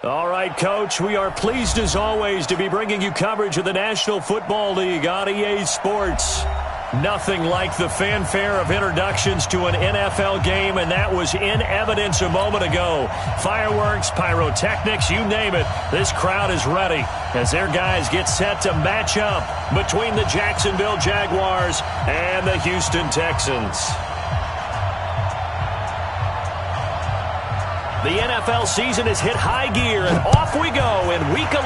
All right, Coach, we are pleased as always to be bringing you coverage of the National Football League on EA Sports. Nothing like the fanfare of introductions to an NFL game, and that was in evidence a moment ago. Fireworks, pyrotechnics, you name it. This crowd is ready as their guys get set to match up between the Jacksonville Jaguars and the Houston Texans. The NFL season has hit high gear, and off we go in Week 11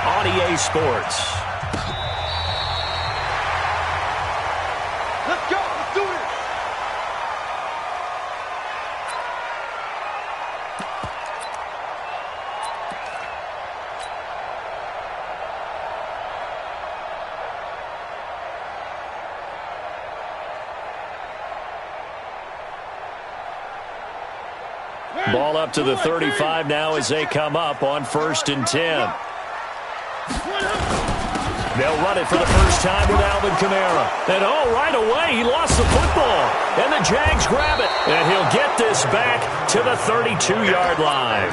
on EA Sports. Let's go. Let's do it. Ball up to the 35 now as they come up on 1st and 10. They'll run it for the first time with Alvin Kamara. And, right away, he lost the football. And the Jags grab it. And he'll get this back to the 32-yard line.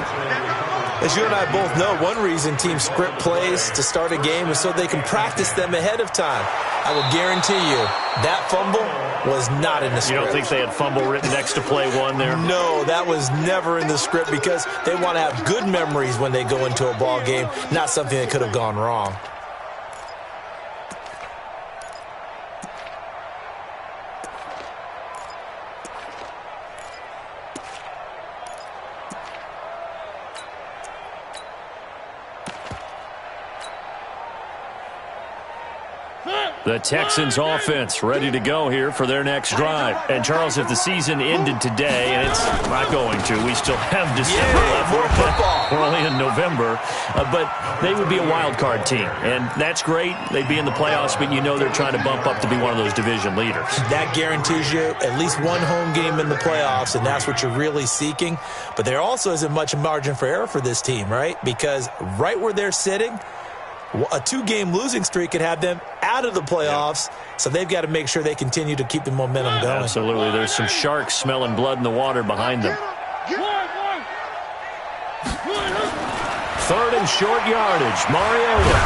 As you and I both know, one reason teams script plays to start a game is so they can practice them ahead of time. I will guarantee you that fumble was not in the script. You don't think they had fumble written next to play one there? No, that was never in the script because they want to have good memories when they go into a ball game, not something that could have gone wrong. The Texans offense ready to go here for their next drive. And, Charles, if the season ended today, and it's not going to, we still have December left. More football. We're only in November. But they would be a wild card team. And that's great. They'd be in the playoffs, but you know they're trying to bump up to be one of those division leaders. That guarantees you at least one home game in the playoffs, and that's what you're really seeking. But there also isn't much margin for error for this team, right? Because right where they're sitting, a 2-game losing streak could have them out of the playoffs, so they've got to make sure they continue to keep the momentum going. Absolutely. There's some sharks smelling blood in the water behind them. 3rd and short yardage. Mariota.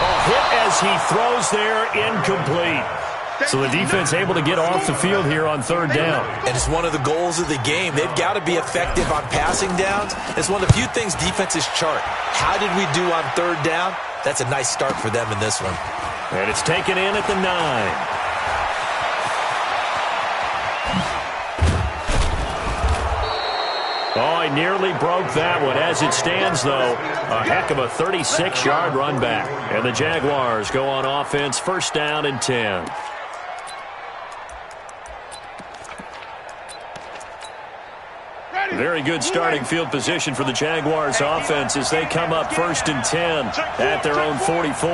A hit as he throws there, incomplete. So the defense able to get off the field here on 3rd down. And it's one of the goals of the game. They've got to be effective on passing downs. It's one of the few things defenses chart. How did we do on 3rd down? That's a nice start for them in this one. And it's taken in at the 9. Oh, he nearly broke that one. As it stands, though, a heck of a 36-yard run back. And the Jaguars go on offense, 1st down and 10. Very good starting field position for the Jaguars offense as they come up 1st and 10 at their own 44.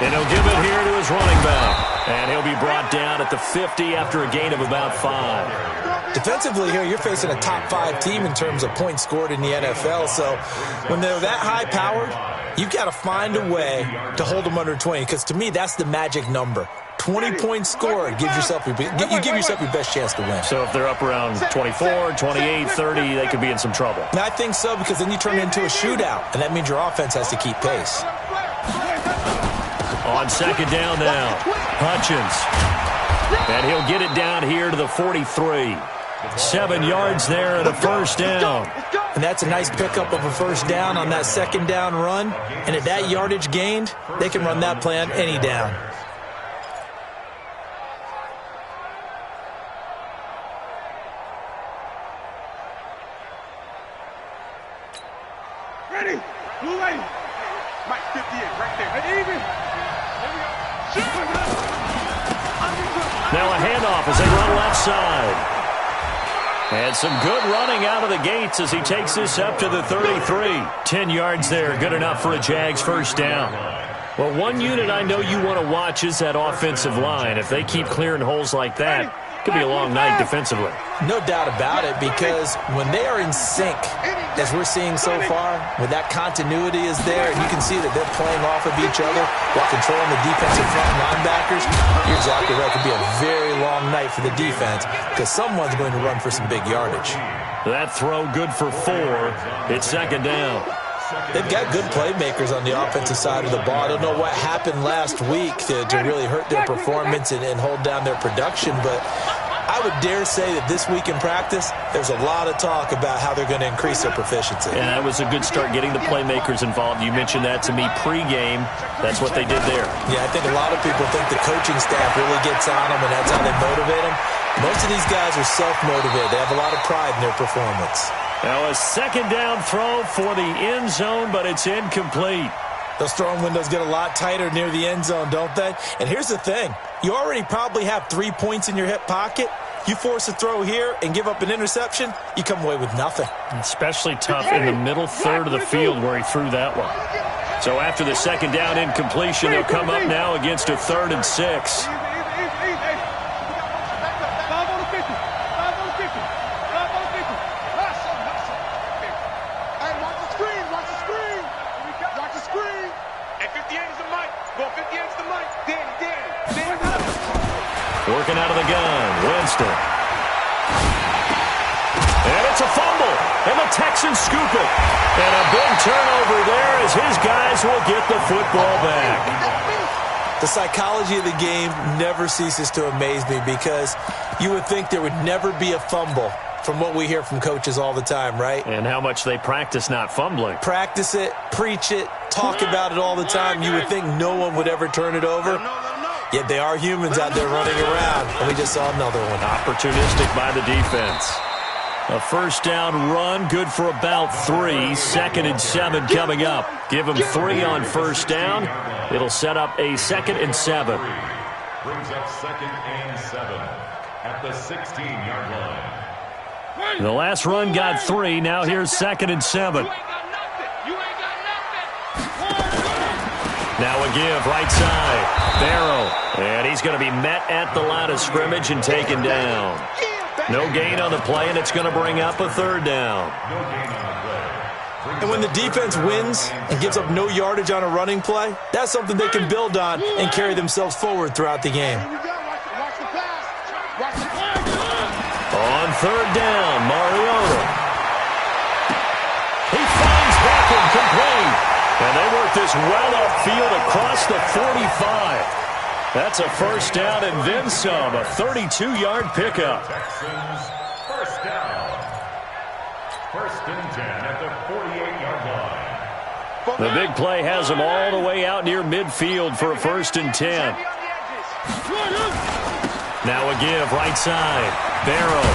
And he'll give it here to his running back. And he'll be brought down at the 50 after a gain of about 5. Defensively here, you're facing a top 5 team in terms of points scored in the NFL. So when they're that high-powered, you've got to find a way to hold them under 20. Because to me, that's the magic number. 20 points scored, you give yourself your best chance to win. So if they're up around 24, 28, 30, they could be in some trouble. And I think so, because then you turn it into a shootout, and that means your offense has to keep pace. On 2nd down now, Hutchins. And he'll get it down here to the 43. 7 yards there and a 1st down. And that's a nice pickup of a 1st down on that 2nd down run. And at that yardage gained, they can run that play on any down. Ready. Blue lane. Mike 58 right there. And even. Now a handoff as they run left side. And some good running out of the gates as he takes this up to the 33. 10 yards there, good enough for a Jags 1st down. Well, one unit I know you want to watch is that offensive line. If they keep clearing holes like that, it could be a long night defensively. No doubt about it, because when they are in sync, as we're seeing so far, when that continuity is there, and you can see that they're playing off of each other while controlling the defensive front linebackers, you're exactly right. It could be a very long night for the defense because someone's going to run for some big yardage. That throw good for 4. It's second down. They've got good playmakers on the offensive side of the ball. I don't know what happened last week to really hurt their performance and hold down their production, but I would dare say that this week in practice, there's a lot of talk about how they're going to increase their proficiency. And that was a good start getting the playmakers involved. You mentioned that to me pregame. That's what they did there. Yeah, I think a lot of people think the coaching staff really gets on them, and that's how they motivate them. Most of these guys are self-motivated. They have a lot of pride in their performance. Now a second down throw for the end zone, but it's incomplete. Those throwing windows get a lot tighter near the end zone, don't they? And here's the thing. You already probably have 3 points in your hip pocket. You force a throw here and give up an interception, you come away with nothing. Especially tough in the middle third of the field where he threw that one. So after the second down incompletion, they'll come up now against a 3rd and 6. Working out of the gun, Winston. And it's a fumble, and the Texans scoop it. And a big turnover there as his guys will get the football back. The psychology of the game never ceases to amaze me because you would think there would never be a fumble from what we hear from coaches all the time, right? And how much they practice not fumbling. Practice it, preach it, talk about it all the time. You would think no one would ever turn it over. Yet they are humans out there running around, and we just saw another one. Opportunistic by the defense. A first down run, good for about 3. 2nd and 7 coming up. Give them 3 on first down. It'll set up a 2nd and 7. Brings up 2nd and 7 at the 16-yard line. The last run got 3. Now here's 2nd and 7. Now a give, right side. Barrow. And he's going to be met at the line of scrimmage and taken down. No gain on the play, and it's going to bring up a 3rd down. And when the defense wins and gives up no yardage on a running play, that's something they can build on and carry themselves forward throughout the game. On 3rd down, Mariota. He finds Beckham complete. And they work this well upfield across the 45. That's a first down and then some, a 32-yard pickup. Texans first down. 1st and 10 at the 48-yard line. The big play has them all the way out near midfield for a 1st and 10. Now a give, right side. Barrow.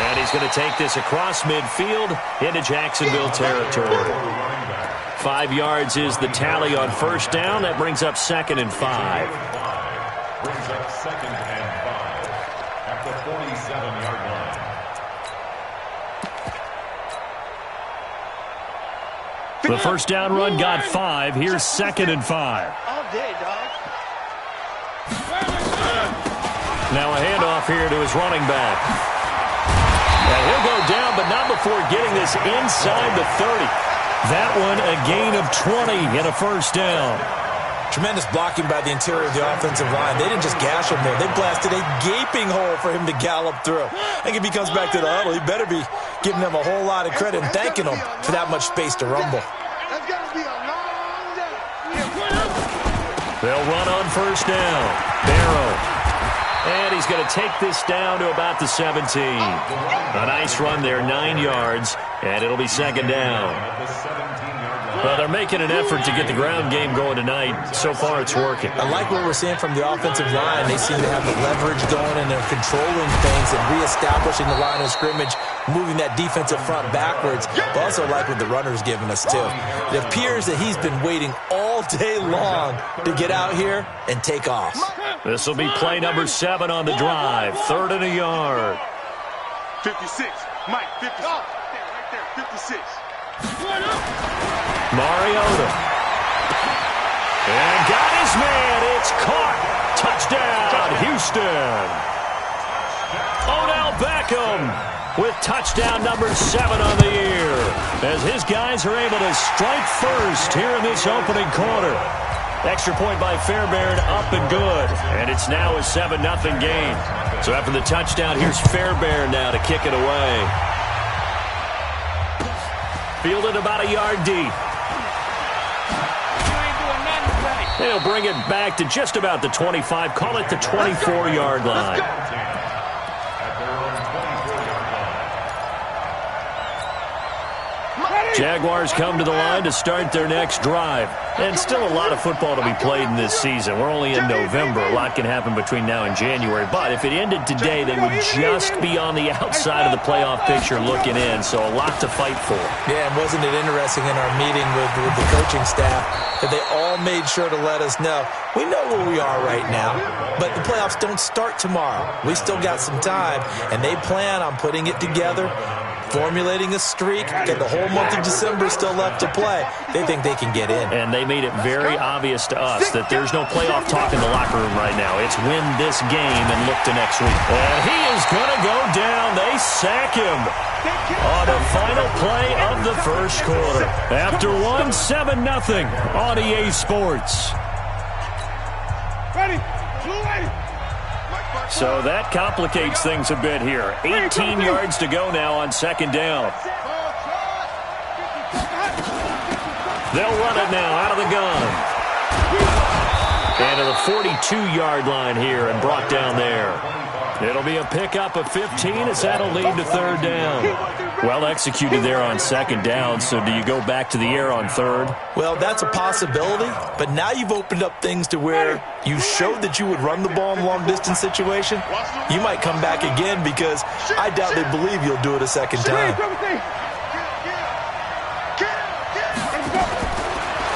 And he's going to take this across midfield into Jacksonville territory. 5 yards is the tally on first down. That brings up 2nd and 5. Brings up 2nd and 5 at the 47-yard line. The first down run got 5. Here's 2nd and 5. All day, dog. Now a handoff here to his running back. And he'll go down, but not before getting this inside the 30. That one a gain of 20 and a first down. Tremendous blocking by the interior of the offensive line. They didn't just gash him there. They blasted a gaping hole for him to gallop through. I think if he comes back to the huddle, he better be giving them a whole lot of credit and thanking them for that much space to rumble. That's going to be a long day. They'll run on first down. Barrow. And he's going to take this down to about the 17. A nice run there, 9 yards, and it'll be 2nd down. Well, they're making an effort to get the ground game going tonight. So far, it's working. I like what we're seeing from the offensive line. They seem to have the leverage going, and they're controlling things and reestablishing the line of scrimmage, moving that defensive front backwards. But also like what the runner's giving us, too. It appears that he's been waiting all day long to get out here and take off. This will be play number 7 on the drive. 3rd and a yard. 56. Mike, 56. Right there, 56. Mariota. And got his man. It's caught. Touchdown, Houston. Odell Beckham with touchdown number 7 on the year, as his guys are able to strike first here in this opening quarter. Extra point by Fairbairn, up and good, and it's now a 7-0 game. So after the touchdown, here's Fairbairn now to kick it away. Fielded about a yard deep. They'll bring it back to just about the 25, call it the 24-yard line. Jaguars come to the line to start their next drive. And still a lot of football to be played in this season. We're only in November. A lot can happen between now and January. But if it ended today, they would just be on the outside of the playoff picture looking in. So a lot to fight for. Yeah, and wasn't it interesting in our meeting with the coaching staff that they all made sure to let us know, we know where we are right now, but the playoffs don't start tomorrow. We still got some time, and they plan on putting it together, formulating a streak, get the whole month of December still left to play. They think they can get in. And they made it very obvious to us that there's no playoff talk in the locker room right now. It's win this game and look to next week. And he is going to go down. They sack him on the final play of the first quarter. After 7-0 on EA Sports. So that complicates things a bit here. 18 yards to go now on second down. They'll run it now out of the gun. And to the 42-yard line here and brought down there. It'll be a pickup of 15 as that'll lead to third down. Well executed there on second down, so do you go back to the air on third? Well, that's a possibility, but now you've opened up things to where you showed that you would run the ball in a long-distance situation. You might come back again because I doubt they believe you'll do it a second time.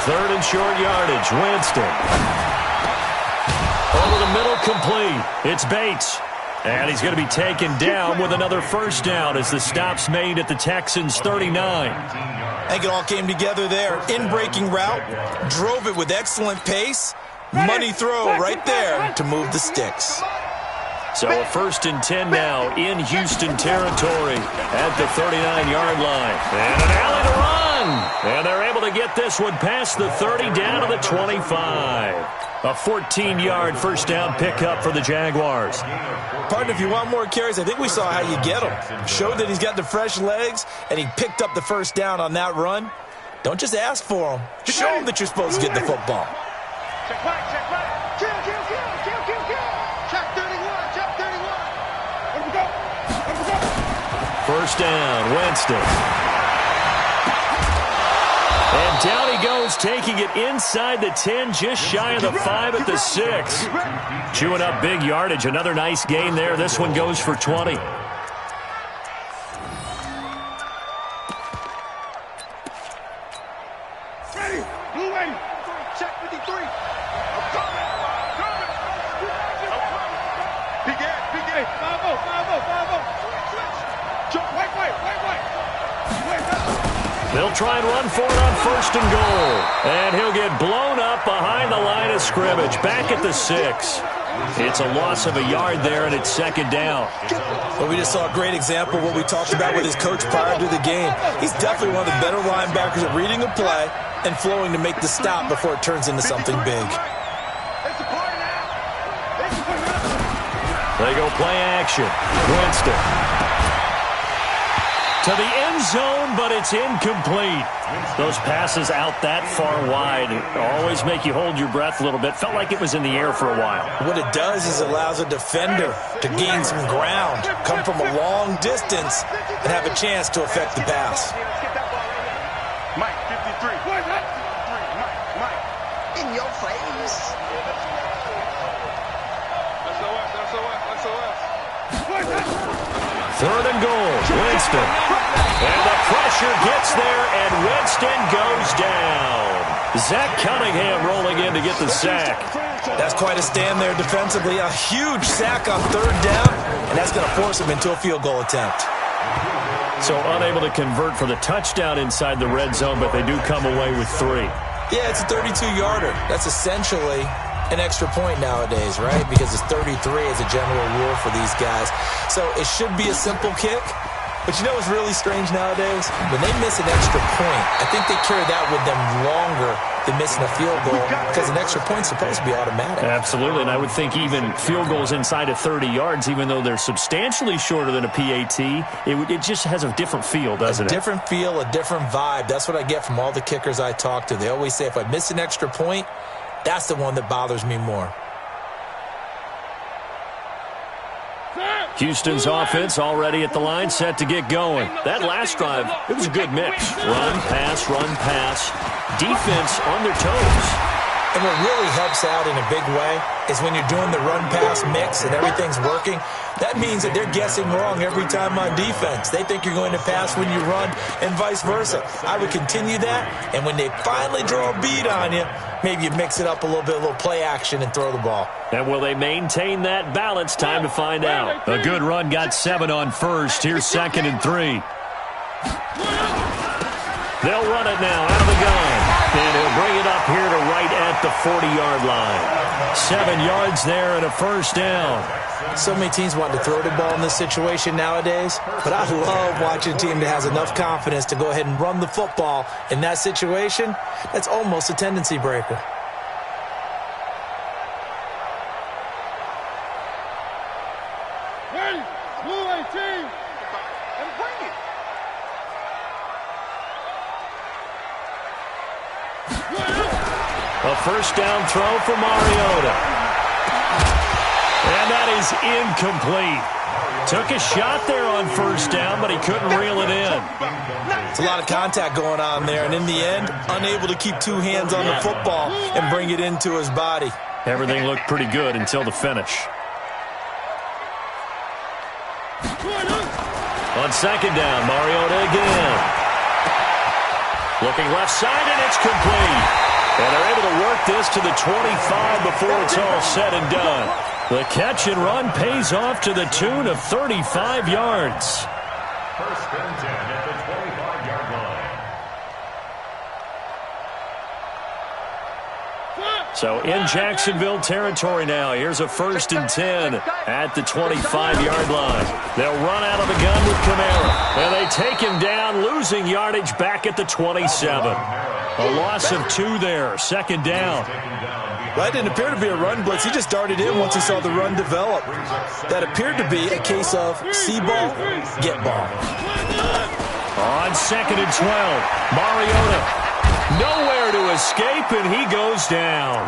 Third and short yardage, Winston. Over the middle, complete. It's Bates. And he's going to be taken down with another first down as the stop's made at the Texans' 39. I think it all came together there. In-breaking route, drove it with excellent pace. Money throw right there to move the sticks. So a 1st and 10 now in Houston territory at the 39-yard line. And an alley to run. And they're able to get this one past the 30 down to the 25. A 14-yard first down pickup for the Jaguars. Partner, if you want more carries, I think we saw how you get him. Showed that he's got the fresh legs, and he picked up the first down on that run. Don't just ask for him. Show him that you're supposed to get the football. Check back, check back. Kill. Check 31, check 31. Let me go. First down, Winston. And down he goes, taking it inside the 10, just shy of the 5 at the 6. Chewing up big yardage. Another nice gain there. This one goes for 20. Ready, blue ready. Check 53. I'm coming. Big A. 5-0. Jump, white. They'll try and run for it on 1st and goal. And he'll get blown up behind the line of scrimmage. Back at the 6. It's a loss of a yard there, and it's second down. Well, we just saw a great example of what we talked about with his coach prior to the game. He's definitely one of the better linebackers at reading a play and flowing to make the stop before it turns into something big. They go play action. Winston. To the end zone, but it's incomplete. Those passes out that far wide always make you hold your breath a little bit. Felt like it was in the air for a while. What it does is it allows a defender to gain some ground, come from a long distance, and have a chance to affect the pass. Mike, 53. Mike. In your face. Third and goal, Winston. And the pressure gets there, and Winston goes down. Zach Cunningham rolling in to get the sack. That's quite a stand there defensively. A huge sack on third down, and that's going to force him into a field goal attempt. So unable to convert for the touchdown inside the red zone, but they do come away with 3. Yeah, it's a 32-yarder. That's essentially an extra point nowadays, right? Because it's 33 as a general rule for these guys. So it should be a simple kick, But you know what's really strange nowadays? When they miss an extra point, I think they carry that with them longer than missing a field goal because an extra point's supposed to be automatic. Absolutely, and I would think even field goals inside of 30 yards, even though they're substantially shorter than a PAT, it just has a different feel, doesn't it? A different feel, a different vibe. That's what I get from all the kickers I talk to. They always say if I miss an extra point, that's the one that bothers me more. Houston's offense already at the line, set to get going. That last drive, it was a good mix. Run, pass. Defense on their toes. And what really helps out in a big way is when you're doing the run-pass mix and everything's working, that means that they're guessing wrong every time on defense. They think you're going to pass when you run and vice versa. I would continue that, and when they finally draw a beat on you, maybe you mix it up a little bit, a little play action and throw the ball. And will they maintain that balance? Time to find out. A good run got 7 on first. Here's 2nd and 3. They'll run it now out of the gun. And he'll bring it up here to right at the 40-yard line. 7 yards there and a first down. So many teams want to throw the ball in this situation nowadays, but I love watching a team that has enough confidence to go ahead and run the football in that situation. That's almost a tendency breaker. Hey, Blue 18. And bring it. A first down throw for Mariota. And that is incomplete. Took a shot there on first down, but he couldn't reel it in. It's a lot of contact going on there, and in the end, unable to keep 2 hands on the football and bring it into his body. Everything looked pretty good until the finish. On second down, Mariota again. Looking left side, and it's complete. And they're able to work this to the 25 before it's all said and done. The catch and run pays off to the tune of 35 yards. First and 10 at the 25-yard line. So in Jacksonville territory now. Here's a first and 10 at the 25-yard line. They'll run out of the gun with Kamara. And they take him down, losing yardage back at the 27. A loss of 2 there. 2nd down. That didn't appear to be a run blitz. He just darted in once he saw the run develop. That appeared to be a case of see ball, get ball. On 2nd and 12, Mariota nowhere to escape, and he goes down.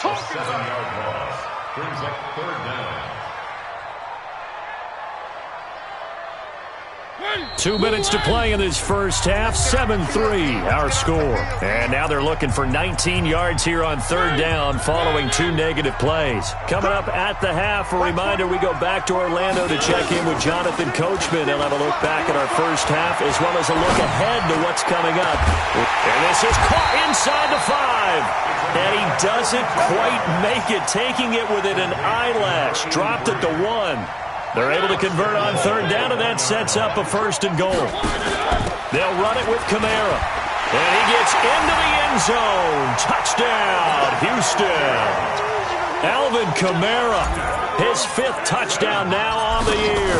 A 7-yard loss brings up 3rd down. 2 minutes to play in this first half. 7-3 our score. And now they're looking for 19 yards here on 3rd down following 2 negative plays. Coming up at the half, a reminder we go back to Orlando to check in with Jonathan Coachman. They'll have a look back at our first half as well as a look ahead to what's coming up. And this is caught inside the 5. And he doesn't quite make it, taking it within an eyelash. Dropped at the 1. They're able to convert on 3rd down, and that sets up a 1st and goal. They'll run it with Kamara. And he gets into the end zone. Touchdown, Houston. Alvin Kamara, his 5th touchdown now on the year.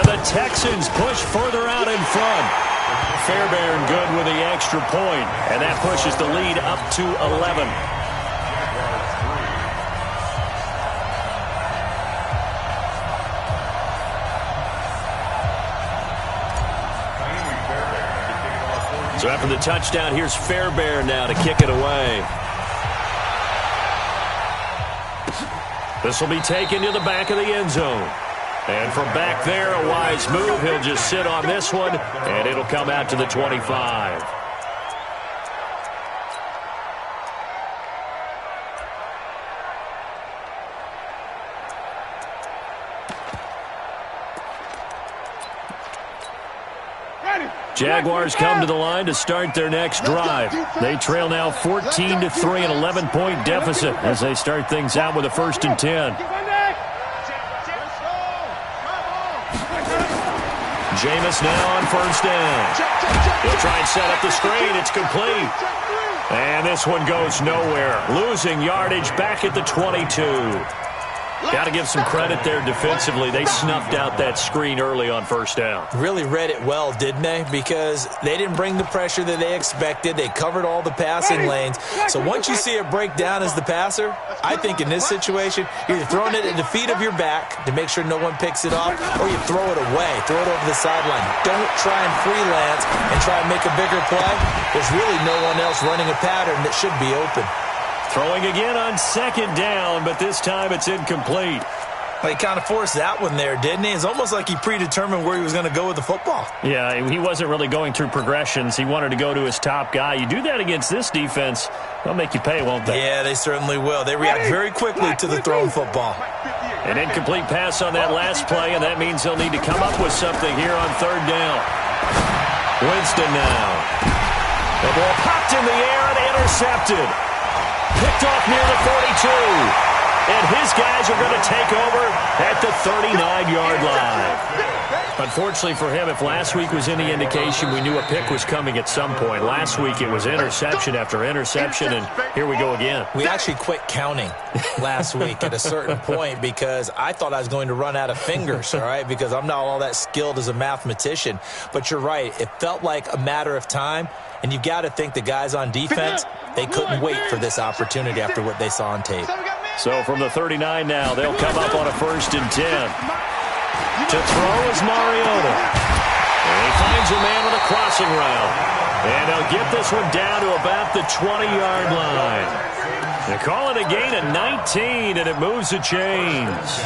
And the Texans push further out in front. Fairbairn good with the extra point, and that pushes the lead up to 11. So after the touchdown, here's Fairbairn now to kick it away. This will be taken to the back of the end zone. And from back there, a wise move. He'll just sit on this one, and it'll come out to the 25. Jaguars come to the line to start their next drive. They trail now 14-3, an 11-point deficit as they start things out with a 1st and 10. Jameis now on 1st down. He'll try and set up the screen. It's complete. And this one goes nowhere. Losing yardage back at the 22. Got to give some credit there defensively. They snuffed out that screen early on first down. Really read it well, didn't they? Because they didn't bring the pressure that they expected. They covered all the passing lanes. So once you see it break down as the passer, I think in this situation, you're either throwing it at the feet of your back to make sure no one picks it off, or you throw it away, throw it over the sideline. Don't try and freelance and try and make a bigger play. There's really no one else running a pattern that should be open. Throwing again on second down, but this time it's incomplete. Well, he kind of forced that one there, didn't he? It's almost like he predetermined where he was going to go with the football. Yeah, he wasn't really going through progressions. He wanted to go to his top guy. You do that against this defense, they'll make you pay, won't they? Yeah, they certainly will. They react very quickly to the thrown football. An incomplete pass on that last play, and that means they'll need to come up with something here on third down. Winston now. The ball popped in the air and intercepted. Picked off near the 42. And his guys are going to take over at the 39-yard line. Unfortunately for him, if last week was any indication, we knew a pick was coming at some point. Last week it was interception after interception, and here we go again. We actually quit counting last week at a certain point because I thought I was going to run out of fingers, all right, because I'm not all that skilled as a mathematician. But you're right. It felt like a matter of time, and you've got to think the guys on defense, they couldn't wait for this opportunity after what they saw on tape. So from the 39 now, they'll come up on a 1st and 10. To throw is Mariota. And he finds a man on a crossing route. And they'll get this one down to about the 20-yard line. They call it a gain of 19, and it moves the chains.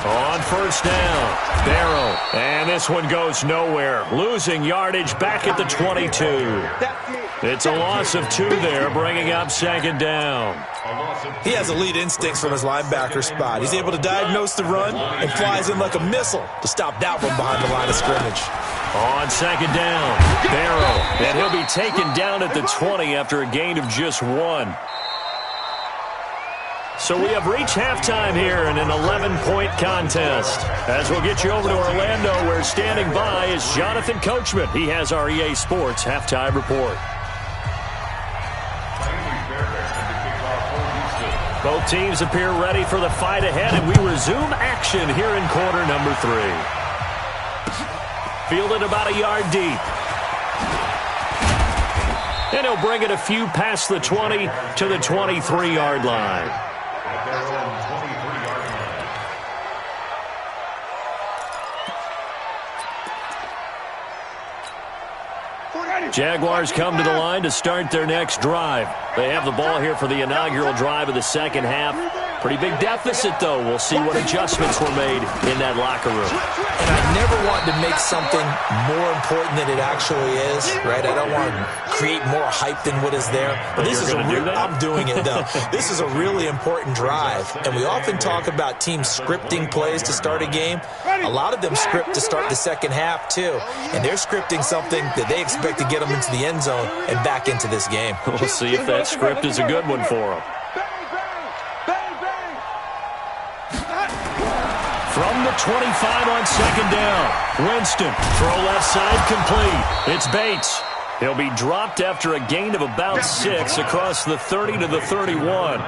On 1st down, Barrow. And this one goes nowhere. Losing yardage back at the 22. It's a loss of 2 there, bringing up 2nd down. He has elite instincts from his linebacker spot. He's able to diagnose the run and flies in like a missile to stop that one behind the line of scrimmage. On 2nd down, Barrow. And he'll be taken down at the 20 after a gain of just 1. So we have reached halftime here in an 11-point contest. As we'll get you over to Orlando, where standing by is Jonathan Coachman. He has our EA Sports halftime report. Both teams appear ready for the fight ahead, and we resume action here in quarter number 3. Fielded about a yard deep. And he'll bring it a few past the 20 to the 23-yard line. Jaguars come to the line to start their next drive. They have the ball here for the inaugural drive of the second half. Pretty big deficit, though. We'll see what adjustments were made in that locker room. And I never want to make something more important than it actually is, right? I don't want to create more hype than what is there. But this is I'm doing it, though. This is a really important drive. And we often talk about teams scripting plays to start a game. A lot of them script to start the second half, too. And they're scripting something that they expect to get them into the end zone and back into this game. We'll see if that script is a good one for them. From the 25 on 2nd down, Winston, throw left side complete. It's Bates. He'll be dropped after a gain of about 6 across the 30 to the 31.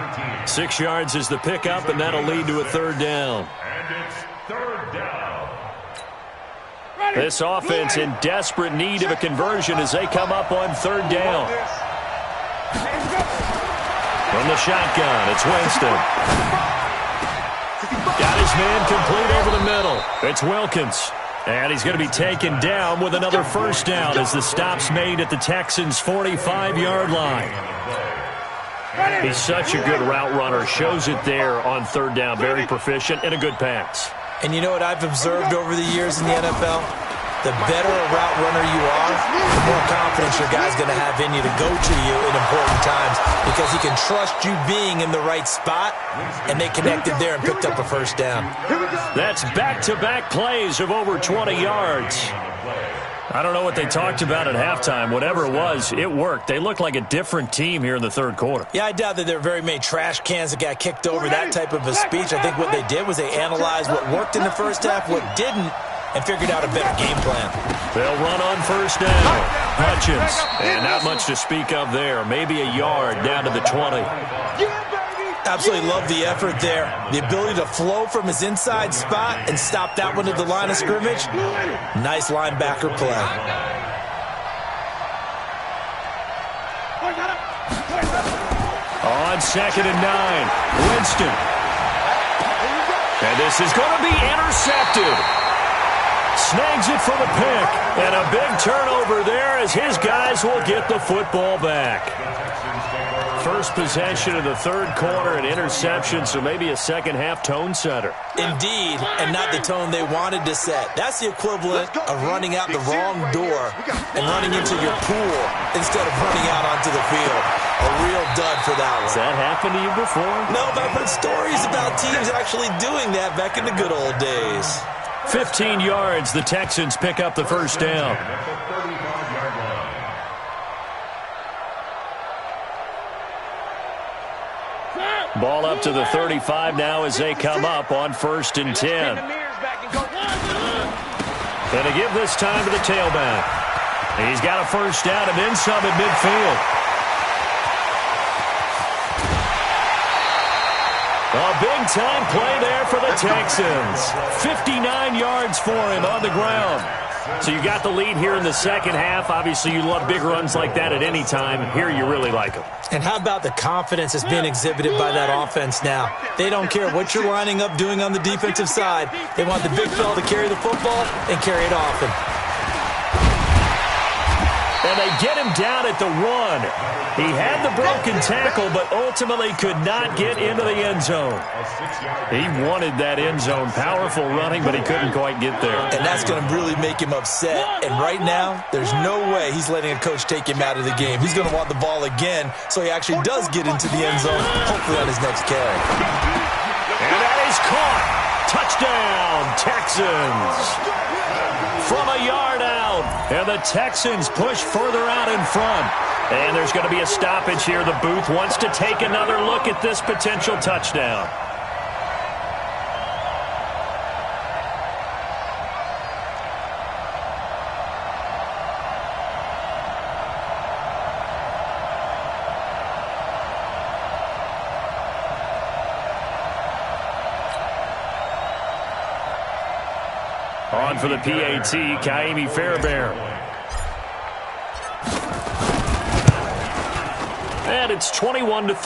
6 yards is the pickup, and that'll lead to a 3rd down. And it's 3rd down. This offense in desperate need of a conversion as they come up on 3rd down. From the shotgun, it's Winston. Got his man complete over the middle. It's Wilkins. And he's going to be taken down with another 1st down as the stop's made at the Texans' 45-yard line. He's such a good route runner. Shows it there on 3rd down. Very proficient and a good pass. And you know what I've observed over the years in the NFL? The better a route runner you are, the more confidence your guy's going to have in you to go to you in important times because he can trust you being in the right spot, and they connected there and picked up a 1st down. That's back-to-back plays of over 20 yards. I don't know what they talked about at halftime. Whatever it was, it worked. They looked like a different team here in the 3rd quarter. Yeah, I doubt that there are very many trash cans that got kicked over, that type of a speech. I think what they did was they analyzed what worked in the first half, what didn't, and figured out a better game plan. They'll run on first down. Hutchins, and not much to speak of there. Maybe a yard down to the 20. Absolutely love the effort there. The ability to flow from his inside spot and stop that one at the line of scrimmage. Nice linebacker play. On 2nd and 9, Winston. And this is going to be intercepted. Snags it for the pick. And a big turnover there as his guys will get the football back. First possession of the third quarter, an interception, so maybe a second-half tone setter. Indeed, and not the tone they wanted to set. That's the equivalent of running out the wrong door and running into your pool instead of running out onto the field. A real dud for that one. Has that happened to you before? No, but I've heard stories about teams actually doing that back in the good old days. 15 yards, the Texans pick up the first down. Ball up to the 35 now as they come up on 1st and 10. And to give this time to the tailback. He's got a first down and then some at midfield. A big-time play there for the Texans. 59 yards for him on the ground. So you got the lead here in the second half. Obviously, you love big runs like that at any time. Here you really like them. And how about the confidence that's being exhibited by that offense now? They don't care what you're lining up doing on the defensive side. They want the big fella to carry the football and carry it often. And they get him down at the 1. He had the broken tackle, but ultimately could not get into the end zone. He wanted that end zone. Powerful running, but he couldn't quite get there. And that's going to really make him upset. And right now, there's no way he's letting a coach take him out of the game. He's going to want the ball again, so he actually does get into the end zone, hopefully on his next carry. And that is caught. Touchdown, Texans. From a yard out, and the Texans push further out in front. And there's going to be a stoppage here. The booth wants to take another look at this potential touchdown. On for the PAT, Ka'imi Fairbairn. And it's 21-3. Next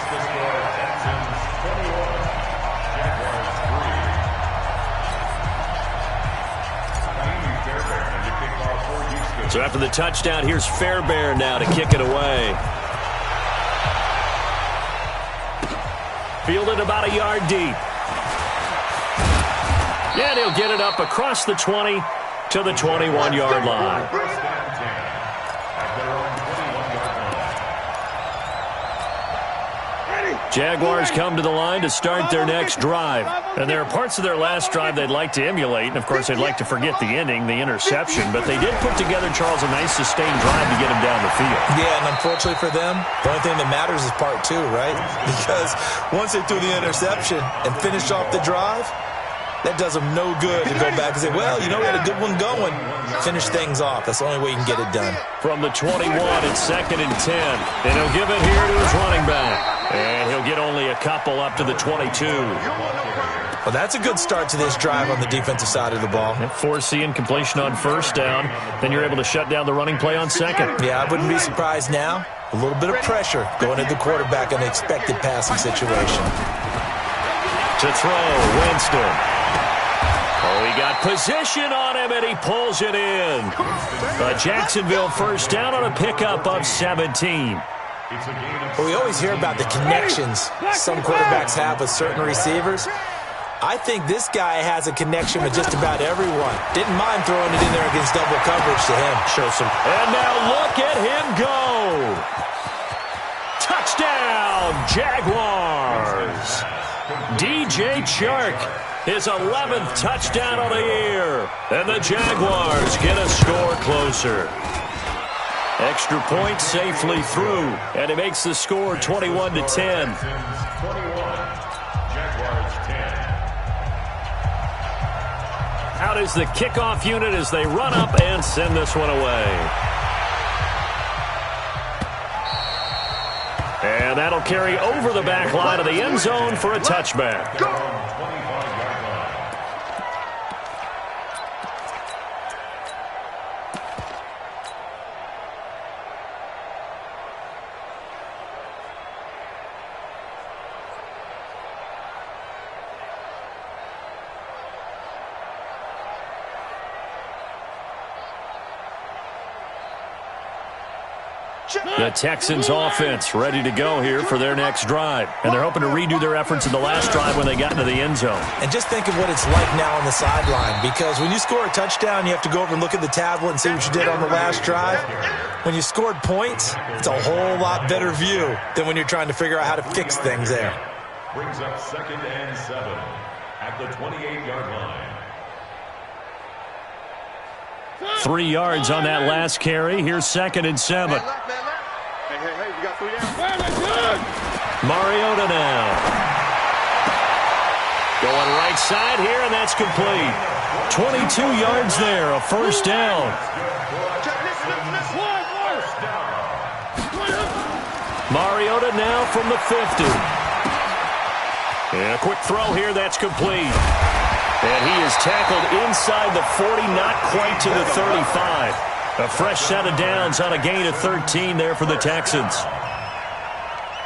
to score, Texans 21, Jaguars 3. So after the touchdown, here's Fairbairn now to kick it away. Fielded about a yard deep. And he'll get it up across the 20 to the 21-yard line. Jaguars come to the line to start their next drive. And there are parts of their last drive they'd like to emulate. And, of course, they'd like to forget the ending, the interception. But they did put together, Charles, a nice sustained drive to get him down the field. Yeah, and unfortunately for them, the only thing that matters is part 2, right? Because once they threw the interception and finished off the drive, that does them no good to go back and say, well, you know, we had a good one going. Finish things off. That's the only way you can get it done. From the 21, it's 2nd and 10. And he'll give it here to his running back. And he'll get only a couple up to the 22. Well, that's a good start to this drive on the defensive side of the ball. Forcing completion on first down. Then you're able to shut down the running play on second. Yeah, I wouldn't be surprised now. A little bit of pressure going at the quarterback in an expected passing situation. To throw, Winston. Oh, he got position on him, and he pulls it in. A Jacksonville first down on a pickup of 17. Well, we always hear about the connections some quarterbacks have with certain receivers. I think this guy has a connection with just about everyone. Didn't mind throwing it in there against double coverage to him. Show some. And now look at him go. Touchdown, Jaguars. DJ Chark, his 11th touchdown of the year. And the Jaguars get a score closer. Extra point safely through, and it makes the score 21-10. 21, Jaguars 10. out is the kickoff unit as they run up and send this one away. And that'll carry over the back line of the end zone for a touchback. The Texans offense ready to go here for their next drive. And they're hoping to redo their efforts in the last drive when they got into the end zone. And just think of what it's like now on the sideline, because when you score a touchdown, you have to go over and look at the tablet and see what you did on the last drive. When you scored points, it's a whole lot better view than when you're trying to figure out how to fix things there. Brings up 2nd and 7 at the 28-yard line. 3 yards on that last carry. Here's 2nd and 7. Hey, you got 3 down. Mariota now. Going right side here, and that's complete. 22 yards there, a first down. Mariota now from the 50. And a quick throw here, that's complete. And he is tackled inside the 40, not quite to the 35. A fresh set of downs on a gain of 13 there for the Texans.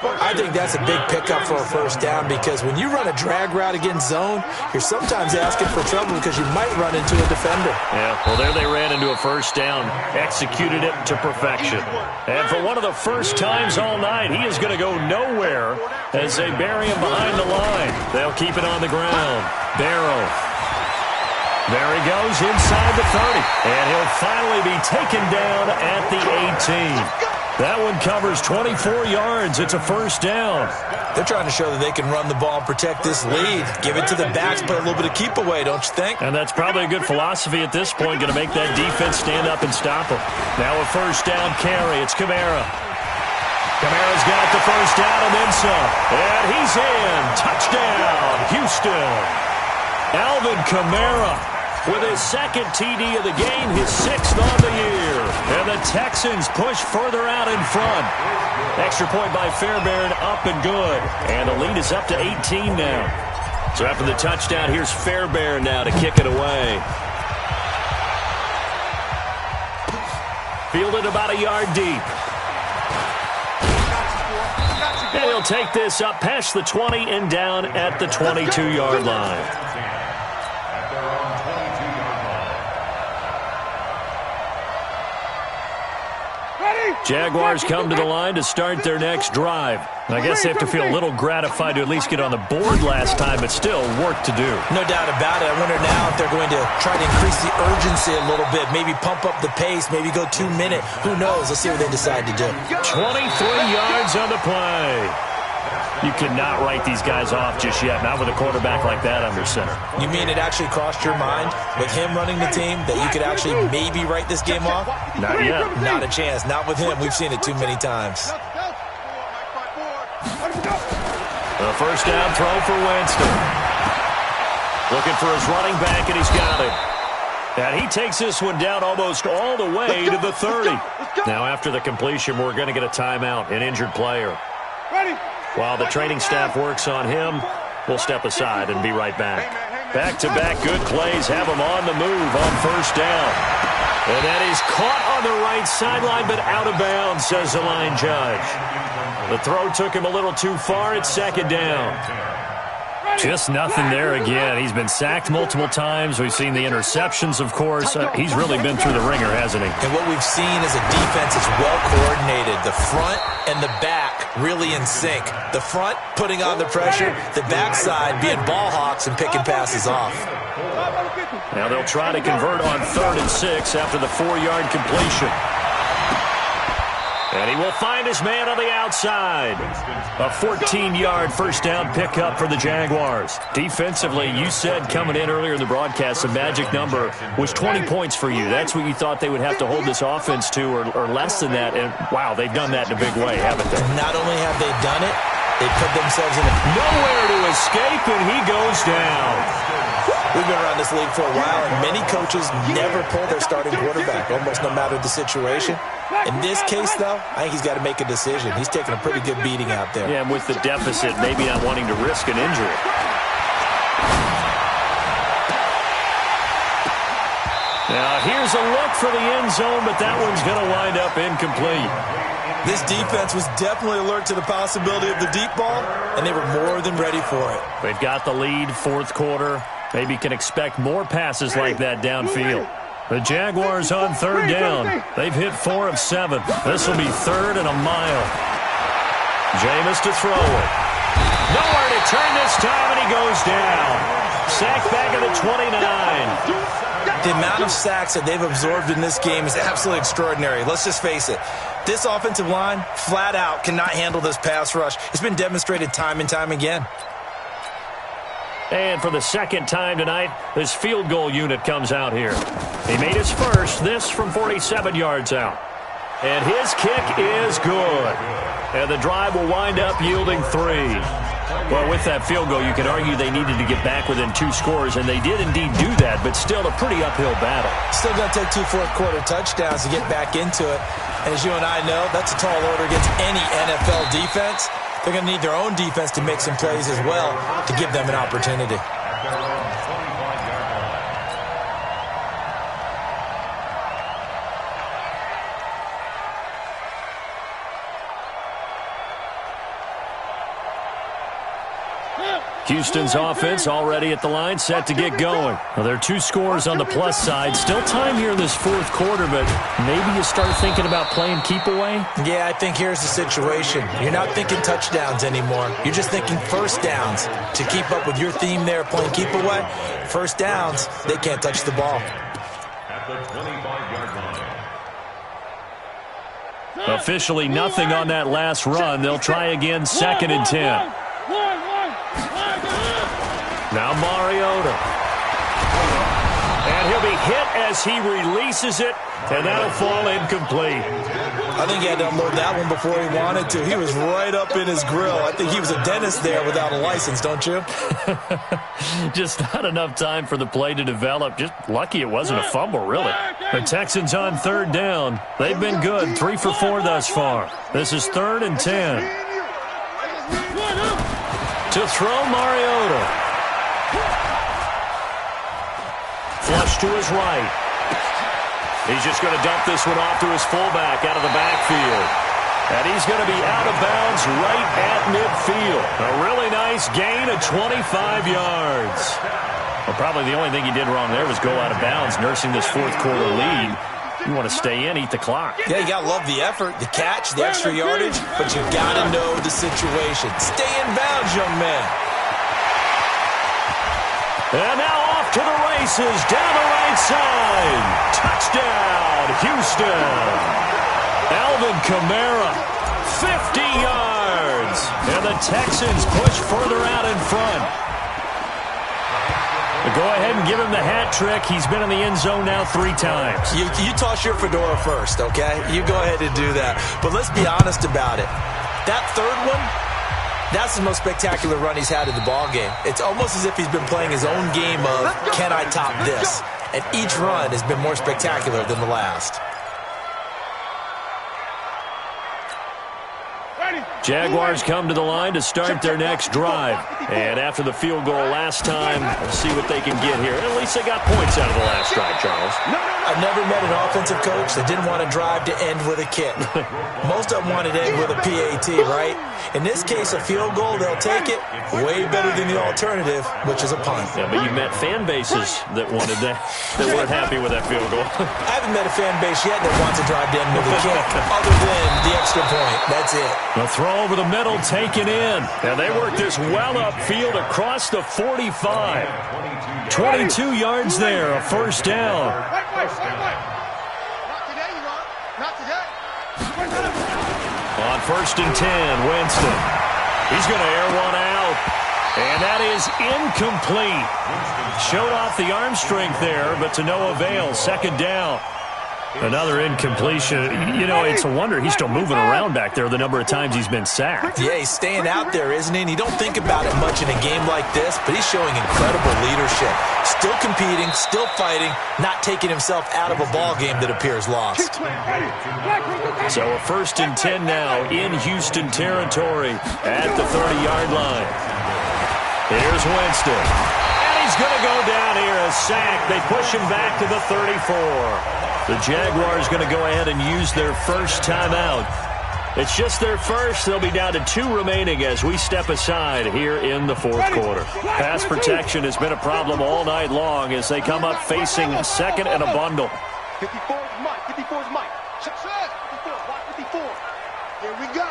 I think that's a big pickup for a first down, because when you run a drag route against zone, you're sometimes asking for trouble because you might run into a defender. Yeah, well, there they ran into a first down, executed it to perfection. And for one of the first times all night, he is going to go nowhere as they bury him behind the line. They'll keep it on the ground. Barrow. There he goes inside the 30. And he'll finally be taken down at the 18. That one covers 24 yards. It's a first down. They're trying to show that they can run the ball and protect this lead. Give it to the backs, put a little bit of keep away, don't you think? And that's probably a good philosophy at this point, going to make that defense stand up and stop them. Now a first down carry. It's Kamara. Kamara's got the first down and then some. And he's in. Touchdown, Houston. Alvin Kamara with his second TD of the game, his 6th on the year. And the Texans push further out in front. Extra point by Fairbairn, up and good. And the lead is up to 18 now. So after the touchdown, here's Fairbairn now to kick it away. Fielded about a yard deep. And he'll take this up past the 20 and down at the 22-yard line. Jaguars come to the line to start their next drive. I guess they have to feel a little gratified to at least get on the board last time, but still work to do. No doubt about it. I wonder now if they're going to try to increase the urgency a little bit, maybe pump up the pace, maybe go 2 minute. Who knows? Let's see what they decide to do. 23 yards on the play. You cannot write these guys off just yet, not with a quarterback like that under center. You mean it actually crossed your mind with him running the team that you could actually maybe write this game off? Not yet. Not a chance. Not with him. We've seen it too many times. The first down throw for Winston. Looking for his running back, and he's got it. And he takes this one down almost all the way to the 30. Now after the completion, we're going to get a timeout, an injured player. While the training staff works on him, we'll step aside and be right back. Back-to-back good plays have him on the move on first down. And that is caught on the right sideline, but out of bounds, says the line judge. The throw took him a little too far. It's 2nd down. Just nothing there again. He's been sacked multiple times. We've seen the interceptions, of course. He's really been through the ringer, hasn't he? And what we've seen is a defense that's well coordinated. The front and the back really in sync. The front putting on the pressure, the backside being ball hawks and picking passes off. Now they'll try to convert on 3rd and 6 after the 4-yard completion. And he will find his man on the outside. A 14-yard first down pickup for the Jaguars. Defensively, you said coming in earlier in the broadcast, the magic number was 20 points for you. That's what you thought they would have to hold this offense to, or less than that. And, wow, they've done that in a big way, haven't they? Not only have they done it, They put themselves in nowhere to escape, and he goes down. We've been around this league for a while, and many coaches never pull their starting quarterback, almost no matter the situation. In this case, though, I think he's got to make a decision. He's taking a pretty good beating out there. Yeah, and with the deficit, maybe not wanting to risk an injury. Now, here's a look for the end zone, but that one's going to wind up incomplete. This defense was definitely alert to the possibility of the deep ball, and they were more than ready for it. They've got the lead, fourth quarter. Maybe can expect more passes like that downfield. The Jaguars on third down. They've hit 4 of 7. This will be 3rd and a mile. Jameis to throw it. Nowhere to turn this time, and he goes down. Sack back at the 29. The amount of sacks that they've absorbed in this game is absolutely extraordinary. Let's just face it. This offensive line, flat out, cannot handle this pass rush. It's been demonstrated time and time again. And for the second time tonight, this field goal unit comes out here. He made his first, this from 47 yards out. And his kick is good. And the drive will wind up yielding 3. Well, with that field goal, you could argue they needed to get back within 2 scores, and they did indeed do that, but still a pretty uphill battle. Still going to take 2 fourth-quarter touchdowns to get back into it. And as you and I know, that's a tall order against any NFL defense. They're going to need their own defense to make some plays as well to give them an opportunity. Houston's offense already at the line, set to get going. Well, there are 2 scores on the plus side. Still time here in this fourth quarter, but maybe you start thinking about playing keep away? Yeah, I think here's the situation. You're not thinking touchdowns anymore. You're just thinking first downs. To keep up with your theme there, playing keep away, first downs, they can't touch the ball. At the 25-yard line. Officially nothing on that last run. They'll try again, 2nd and 10. Now Mariota. And he'll be hit as he releases it, and that'll fall incomplete. I think he had to unload that one before he wanted to. He was right up in his grill. I think he was a dentist there without a license, don't you? Just not enough time for the play to develop. Just lucky it wasn't a fumble, really. The Texans on 3rd down. They've been good, 3 for 4 thus far. This is 3rd and 10. To throw Mariota. Flush to his right. He's just going to dump this one off to his fullback out of the backfield. And he's going to be out of bounds right at midfield. A really nice gain of 25 yards. Well, probably the only thing he did wrong there was go out of bounds, nursing this fourth quarter lead. You want to stay in, eat the clock. Yeah, you got to love the effort, the catch, the extra yardage, but you got to know the situation. Stay in bounds, young man. And now off to the races, down the right side. Touchdown, Houston. Alvin Kamara, 50 yards. And the Texans push further out in front. But go ahead and give him the hat trick. He's been in the end zone now 3 times. You toss your fedora first, okay? You go ahead and do that. But let's be honest about it. That third one, that's the most spectacular run he's had in the ballgame. It's almost as if he's been playing his own game of, can I top this? And each run has been more spectacular than the last. Jaguars come to the line to start their next drive. And after the field goal last time, let's see what they can get here. At least they got points out of the last drive, Charles. I've never met an offensive coach that didn't want a drive to end with a kick. Most of them wanted to end with a PAT, right? In this case, a field goal, they'll take it. Way better than the alternative, which is a punt. Yeah, but you've met fan bases that wanted that, that weren't happy with that field goal. I haven't met a fan base yet that wants a drive to end with a kick, other than the extra point. That's it. The throw over the middle, taken in. And they work this well upfield across the 45. 22 yards there, a first down. Not today, you want. Not today. On 1st and 10, Winston. He's going to air one out. And that is incomplete. Showed off the arm strength there, but to no avail. 2nd down. Another incompletion. You know, it's a wonder he's still moving around back there the number of times he's been sacked. Yeah, he's staying out there, isn't he? And you don't think about it much in a game like this, but he's showing incredible leadership. Still competing, still fighting, not taking himself out of a ball game that appears lost. So a 1st and 10 now in Houston territory at the 30-yard line. Here's Winston. And he's going to go down here, a sack. They push him back to the 34. The Jaguars going to go ahead and use their first timeout. It's just their first. They'll be down to 2 remaining as we step aside here in the 4th quarter. Pass protection has been a problem all night long as they come up facing 2nd and a bundle. 54 is Mike. 54 is Mike. 54. Watch 54. Here we go.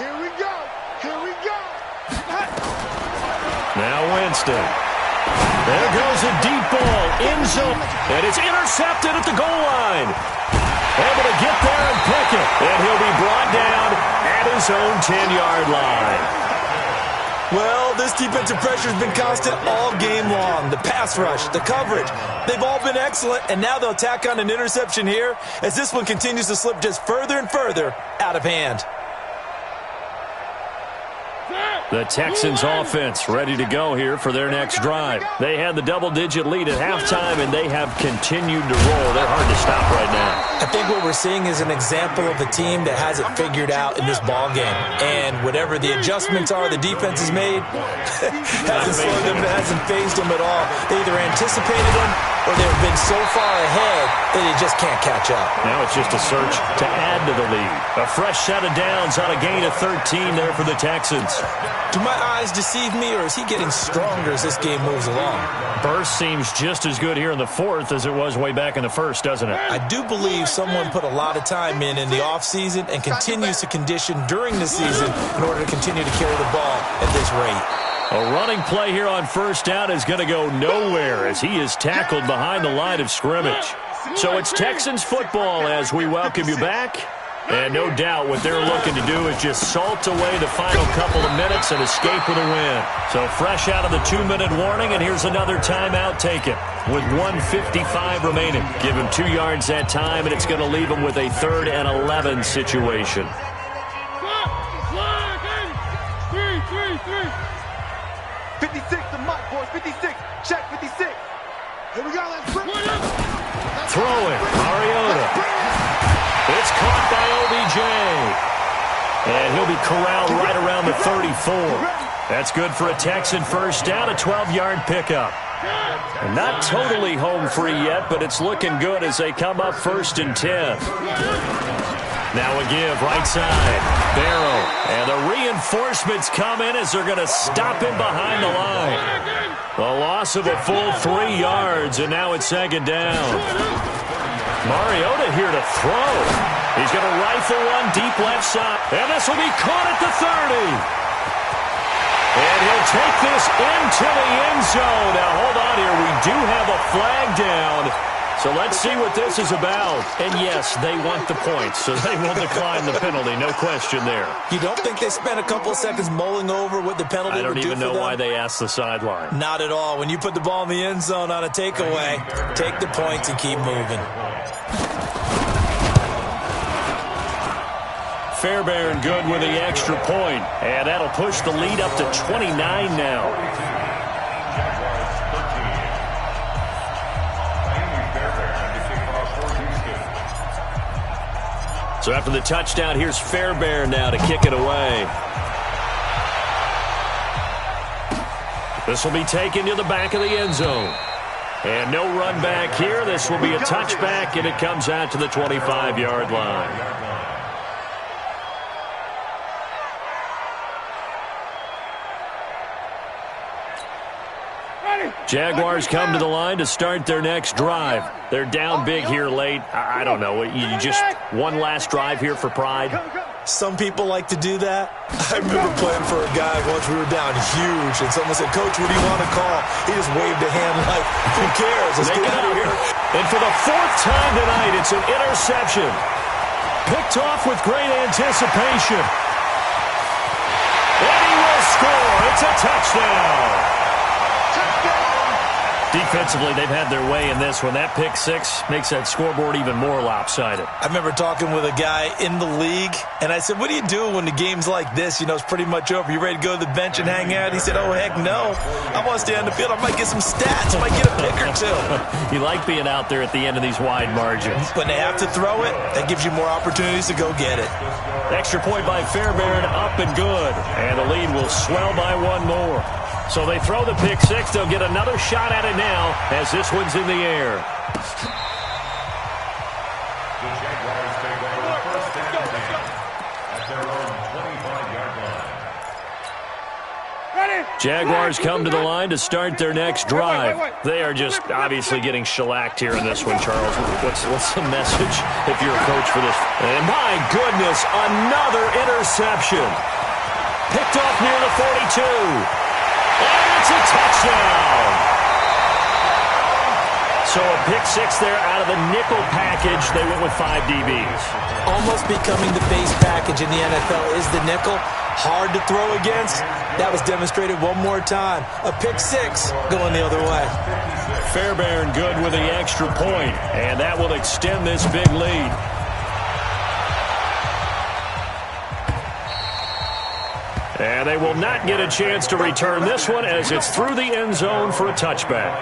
Here we go. Here we go. Now Winston. There goes a deep ball, end zone, and it's intercepted at the goal line. Able to get there and pick it, and he'll be brought down at his own 10-yard line. Well, this defensive pressure has been constant all game long. The pass rush, the coverage, they've all been excellent, and now they'll tack on an interception here as this one continues to slip just further and further out of hand. The Texans offense ready to go here for their next drive. They had the double-digit lead at halftime, and they have continued to roll. They're hard to stop right now. I think what we're seeing is an example of a team that has it figured out in this ball game. And whatever the adjustments are the defense has made, hasn't slowed them, hasn't phased them at all. They either anticipated them or they've been so far ahead that they just can't catch up. Now it's just a search to add to the lead. A fresh set of downs on a gain of 13 there for the Texans. Do my eyes deceive me, or is he getting stronger as this game moves along? Burst seems just as good here in the 4th as it was way back in the 1st, doesn't it? I do believe someone put a lot of time in the offseason and continues to condition during the season in order to continue to carry the ball at this rate. A running play here on 1st down is going to go nowhere as he is tackled behind the line of scrimmage. So it's Texans football as we welcome you back. And no doubt what they're looking to do is just salt away the final couple of minutes and escape with a win. So fresh out of the 2-minute warning, and here's another timeout taken with 1:55 remaining. Give him 2 yards that time, and it's going to leave him with a 3rd and 11 situation. 56 to Mike, boys. 56. Check 56. Here we go. Let's bring it up. Throwing. Mariota. It's caught by OBJ. And he'll be corralled right around the 34. That's good for a Texan 1st down, a 12-yard pickup. And not totally home free yet, but it's looking good as they come up 1st and 10. Now a give, right side. Barrow. And the reinforcements come in as they're going to stop him behind the line. A loss of a full 3 yards, and now it's 2nd down. Mariota here to throw. He's going to rifle one deep left side. And this will be caught at the 30. And he'll take this into the end zone. Now, hold on here. We do have a flag down. So let's see what this is about. And yes, they want the points, so they will decline the penalty. No question there. You don't think they spent a couple of seconds mulling over what the penalty would do for them? I don't even know why they asked the sideline. Not at all. When you put the ball in the end zone on a takeaway, take the points and keep moving. Fairbairn good with the extra point. And that'll push the lead up to 29 now. So after the touchdown, here's Fairbairn now to kick it away. This will be taken to the back of the end zone. And no run back here. This will be a touchback, and it comes out to the 25-yard line. Jaguars come to the line to start their next drive. They're down big here late. I don't know. You just one last drive here for pride? Some people like to do that. I remember playing for a guy once. We were down huge, and someone said, "Coach, what do you want to call?" He just waved a hand like, "Who cares? Let's get out of here." And for the 4th time tonight, it's an interception. Picked off with great anticipation. And he will score. It's a touchdown. Defensively, they've had their way in this one. That pick six makes that scoreboard even more lopsided. I remember talking with a guy in the league, and I said, what do you do when the game's like this? You know, it's pretty much over. You ready to go to the bench and hang out? He said, oh, heck no. I want to stay on the field. I might get some stats. I might get a pick or two. You like being out there at the end of these wide margins. When they have to throw it, that gives you more opportunities to go get it. Extra point by Fairbairn, up and good. And the lead will swell by one more. So they throw the pick six. They'll get another shot at it now as this one's in the air. The Jaguars take over first and 10 at their own 25-yard line. Jaguars come to the line to start their next drive. They are just obviously getting shellacked here in this one, Charles. What's the message if you're a coach for this? And my goodness, another interception. Picked off near the 42. And it's a touchdown. So a pick six there out of the nickel package. They went with 5 DBs. Almost becoming the base package in the NFL is the nickel. Hard to throw against. That was demonstrated one more time. A pick six going the other way. Fairbairn good with the extra point, and that will extend this big lead. And they will not get a chance to return this one as it's through the end zone for a touchback.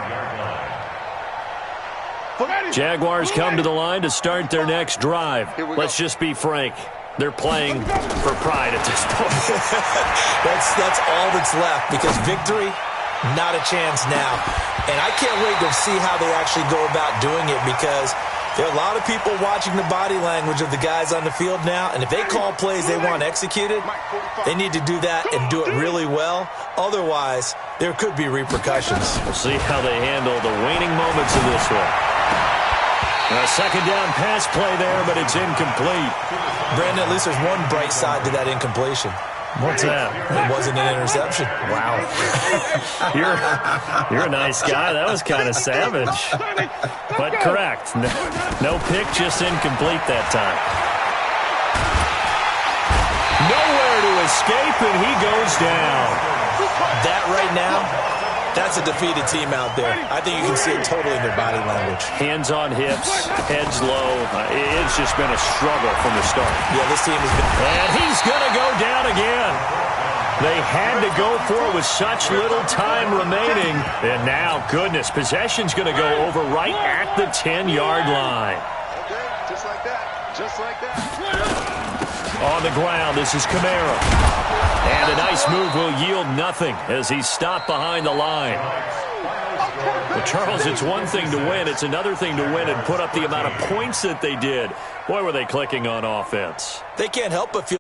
Jaguars come to the line to start their next drive. Let's just be frank. They're playing for pride at this point. That's all that's left because victory, not a chance now. And I can't wait to see how they actually go about doing it because there are a lot of people watching the body language of the guys on the field now, and if they call plays they want executed, they need to do that and do it really well. Otherwise, there could be repercussions. We'll see how they handle the waning moments of this one. A second down pass play there, but it's incomplete. Brandon, at least there's one bright side to that incompletion. What's that? It wasn't an interception. Wow. You're a nice guy. That was kind of savage. But correct. No pick, just incomplete that time. Nowhere to escape, and he goes down. That right now, that's a defeated team out there. I think you can see it totally in their body language. Hands on hips, heads low. It's just been a struggle from the start. Yeah, this team has been... And he's going to go down again. They had to go for it with such little time remaining. And now, goodness, possession's going to go over right at the 10-yard line. Okay, just like that. Just like that. On the ground, this is Kamara. And a nice move will yield nothing as he's stopped behind the line. Well, Charles, it's one thing to win. It's another thing to win and put up the amount of points that they did. Boy, were they clicking on offense. They can't help but feel